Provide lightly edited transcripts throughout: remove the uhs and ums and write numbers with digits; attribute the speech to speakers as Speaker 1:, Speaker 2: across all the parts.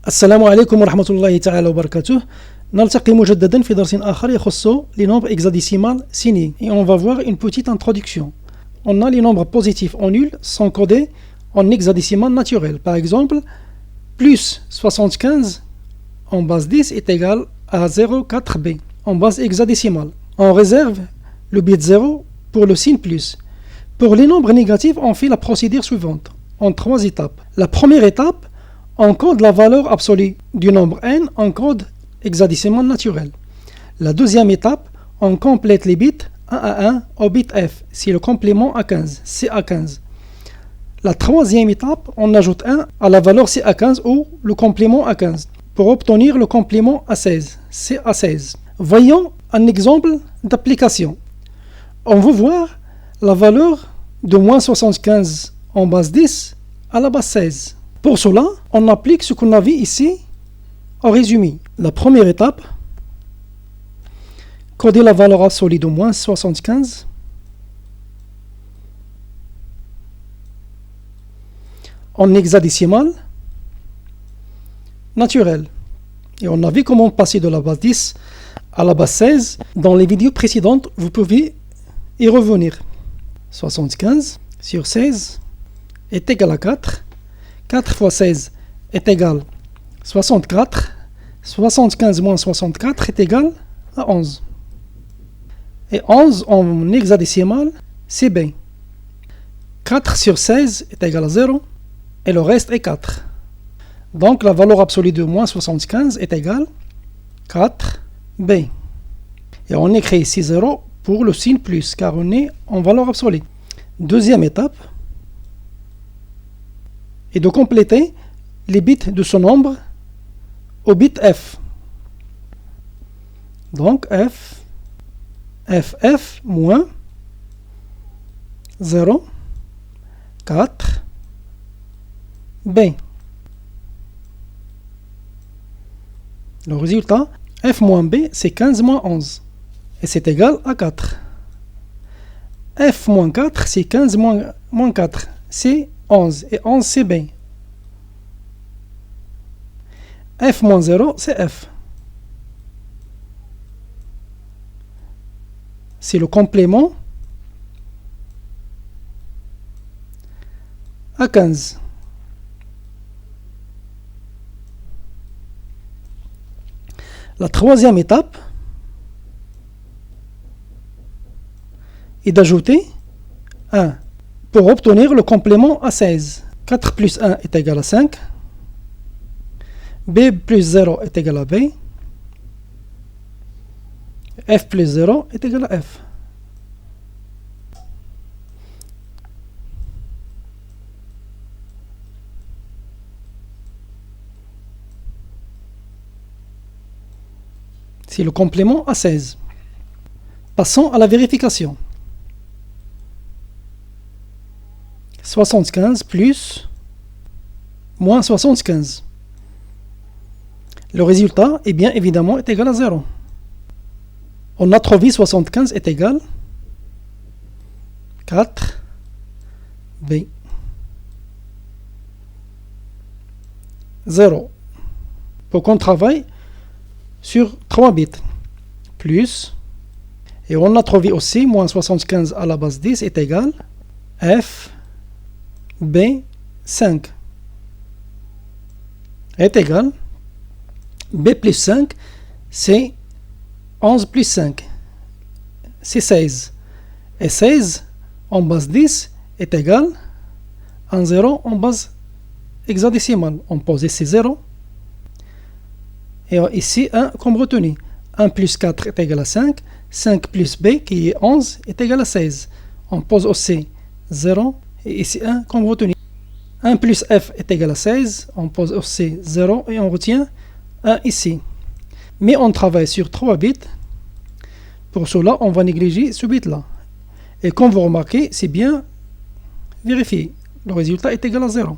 Speaker 1: السلام عليكم ورحمة الله تعالى وبركاته. نلتقي مجددا في درس آخر يخص les nombres hexadécimales signés et on va voir une petite introduction. On a les nombres positifs en nul sont codés en hexadécimal naturel. Par exemple, plus 75 en base 10 est égal à 0,4b en base hexadécimale. On réserve le bit 0 pour le signe plus. Pour les nombres négatifs, on fait la procédure suivante en 3 étapes. La première étape, on code la valeur absolue du nombre n en code hexadécimal naturel. La deuxième étape, on complète les bits 1 à 1 au bit f, c'est le complément A15, CA15. La troisième étape, on ajoute 1 à la valeur CA15 ou le complément A15 pour obtenir le complément A16, CA16. Voyons un exemple d'application. On veut voir la valeur de moins 75 en base 10 à la base 16. Pour cela, on applique ce qu'on a vu ici en résumé. La première étape, coder la valeur absolue de moins 75 en hexadécimal naturel. Et on a vu comment passer de la base 10 à la base 16. Dans les vidéos précédentes, vous pouvez y revenir. 75 sur 16 est égal à 4. 4 fois 16 est égal à 64. 75 moins 64 est égal à 11. Et 11 en hexadécimal, c'est B. 4 sur 16 est égal à 0. Et le reste est 4. Donc la valeur absolue de moins 75 est égale à 4B. Et on écrit ici 0 pour le signe plus, car on est en valeur absolue. Deuxième étape est de compléter les bits de ce nombre au bit f. Donc f moins 0, 4, B. Le résultat, f moins b, c'est 15 moins 11. Et c'est égal à 4. f moins 4, c'est 15 moins 4. C'est 11. Et 11, c'est b. f moins 0, c'est f. C'est le complément à 15. La troisième étape est d'ajouter 1 pour obtenir le complément à 16. 4 plus 1 est égal à 5. B plus 0 est égal à B. F plus 0 est égal à F. C'est le complément à 16. Passons à la vérification. 75 plus moins 75. Le résultat, est bien évidemment, est égal à 0. On a trouvé 75 est égal à 4 B. 0. Pour qu'on travaille sur 3 bits, plus, et on a trouvé aussi, moins 75 à la base 10 est égal à F, B, 5, est égal, B plus 5, c'est 11 plus 5, c'est 16, et 16 en base 10 est égal à 0 en base hexadécimale. On pose ici 0. Et ici, 1 comme retenu. 1 plus 4 est égal à 5. 5 plus b, qui est 11, est égal à 16. On pose aussi 0. Et ici, 1 comme retenu. 1 plus f est égal à 16. On pose aussi 0 et on retient 1 ici. Mais on travaille sur 3 bits. Pour cela, on va négliger ce bit-là. Et comme vous remarquez, c'est bien vérifié. Le résultat est égal à 0.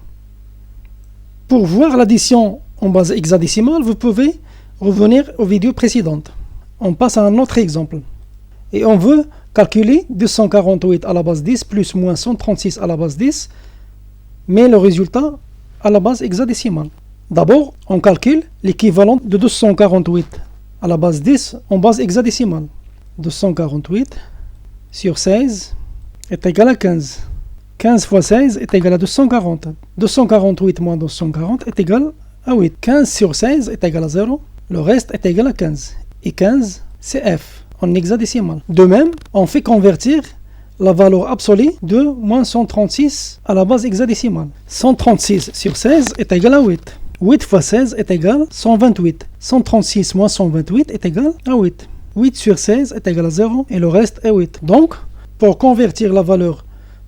Speaker 1: Pour voir l'addition en base hexadécimale, vous pouvez revenir aux vidéos précédentes. On passe à un autre exemple. Et on veut calculer 248 à la base 10 plus moins 136 à la base 10, mais le résultat à la base hexadécimale. D'abord, on calcule l'équivalent de 248 à la base 10 en base hexadécimale. 248 sur 16 est égal à 15. 15 fois 16 est égal à 240. 248 moins 240 est égal à 8. 15 sur 16 est égal à 0. Le reste est égal à 15. Et 15, c'est f en hexadécimal. De même, on fait convertir la valeur absolue de moins 136 à la base hexadécimale. 136 sur 16 est égal à 8. 8 fois 16 est égal à 128. 136 moins 128 est égal à 8. 8 sur 16 est égal à 0 et le reste est 8. Donc, pour convertir la valeur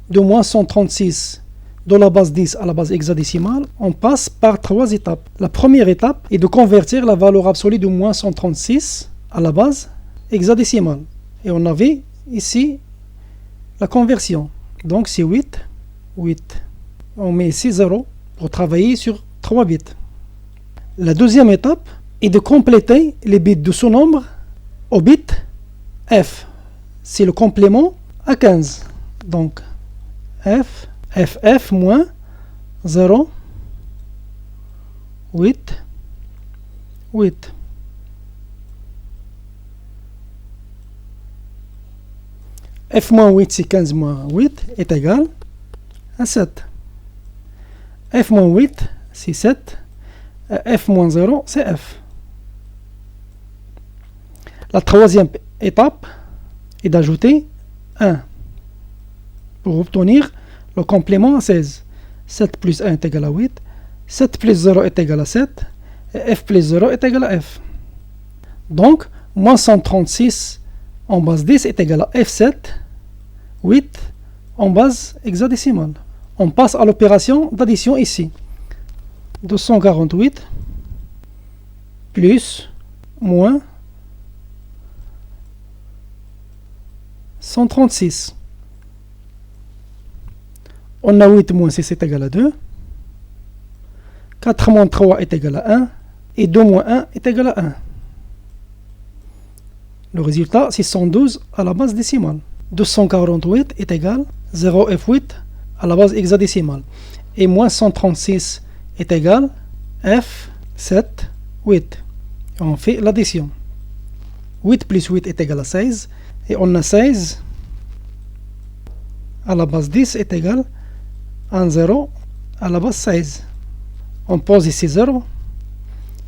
Speaker 1: de moins 136 de la base 10 à la base hexadécimale, on passe par 3 étapes. La première étape est de convertir la valeur absolue de moins 136 à la base hexadécimale. Et on avait ici la conversion. Donc c'est 8, 8. On met ici 0 pour travailler sur 3 bits. La deuxième étape est de compléter les bits de ce nombre au bit f. C'est le complément à 15. Donc ff moins 0, 8, 8. F moins 8, c'est 15 moins 8, est égal à 7. F moins 8, c'est 7. F moins 0, c'est F. La troisième étape est d'ajouter 1 pour obtenir le complément à 16. 7 plus 1 est égal à 8. 7 plus 0 est égal à 7. Et F plus 0 est égal à F. Donc, moins 136 en base 10 est égal à F7, 8 en base hexadécimale. On passe à l'opération d'addition ici. 248 plus moins 136. On a 8 moins 6 est égal à 2. 4 moins 3 est égal à 1. Et 2 moins 1 est égal à 1. Le résultat, c'est 112 à la base décimale. 248 est égal à 0F8 à la base hexadécimale. Et moins 136 est égal à F7, 8. Et on fait l'addition. 8 plus 8 est égal à 16. Et on a 16 à la base 10 est égal à 0 à la base 16. On pose ici 0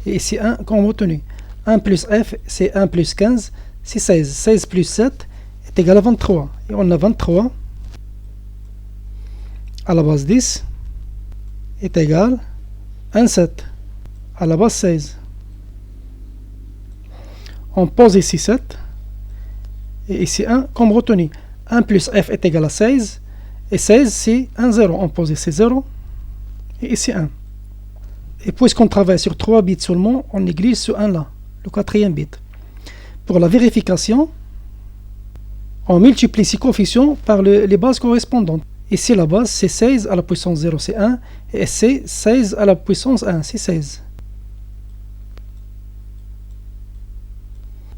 Speaker 1: et ici 1 comme retenu. 1 plus f c'est 1 plus 15, c'est 16. 16 plus 7 est égal à 23. Et on a 23 à la base 10 est égal à 7 à la base 16. On pose ici 7 et ici 1 comme retenu. 1 plus f est égal à 16 et 16 c'est 1, 0. On pose ici 0 et ici 1. Et puisqu'on travaille sur 3 bits seulement, on néglige ce 1 là, le quatrième bit. Pour la vérification, on multiplie ces coefficients par les bases correspondantes. Ici la base c'est 16 à la puissance 0 c'est 1 et c'est 16 à la puissance 1 c'est 16.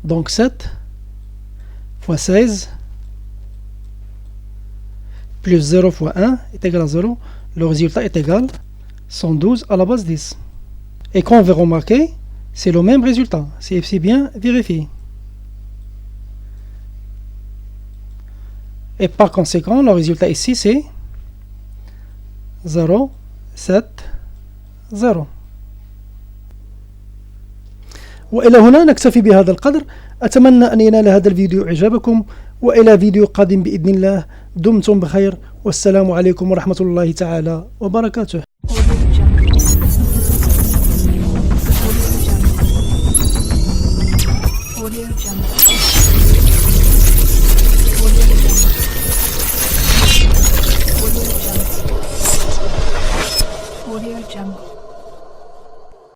Speaker 1: Donc 7 fois 16 plus 0 fois 1 est égal à 0. Le résultat est égal à 112 à la base 10. Et quand on va remarquer, c'est le même résultat. C'est bien vérifié. Et par conséquent, le résultat ici c'est 0, 7, 0. وإلى هنا نكتفي بهذا القدر. أتمنى أن ينال هذا الفيديو إعجابكم، وإلى فيديو قادم بإذن الله. دمتم بخير، والسلام عليكم ورحمة الله تعالى وبركاته.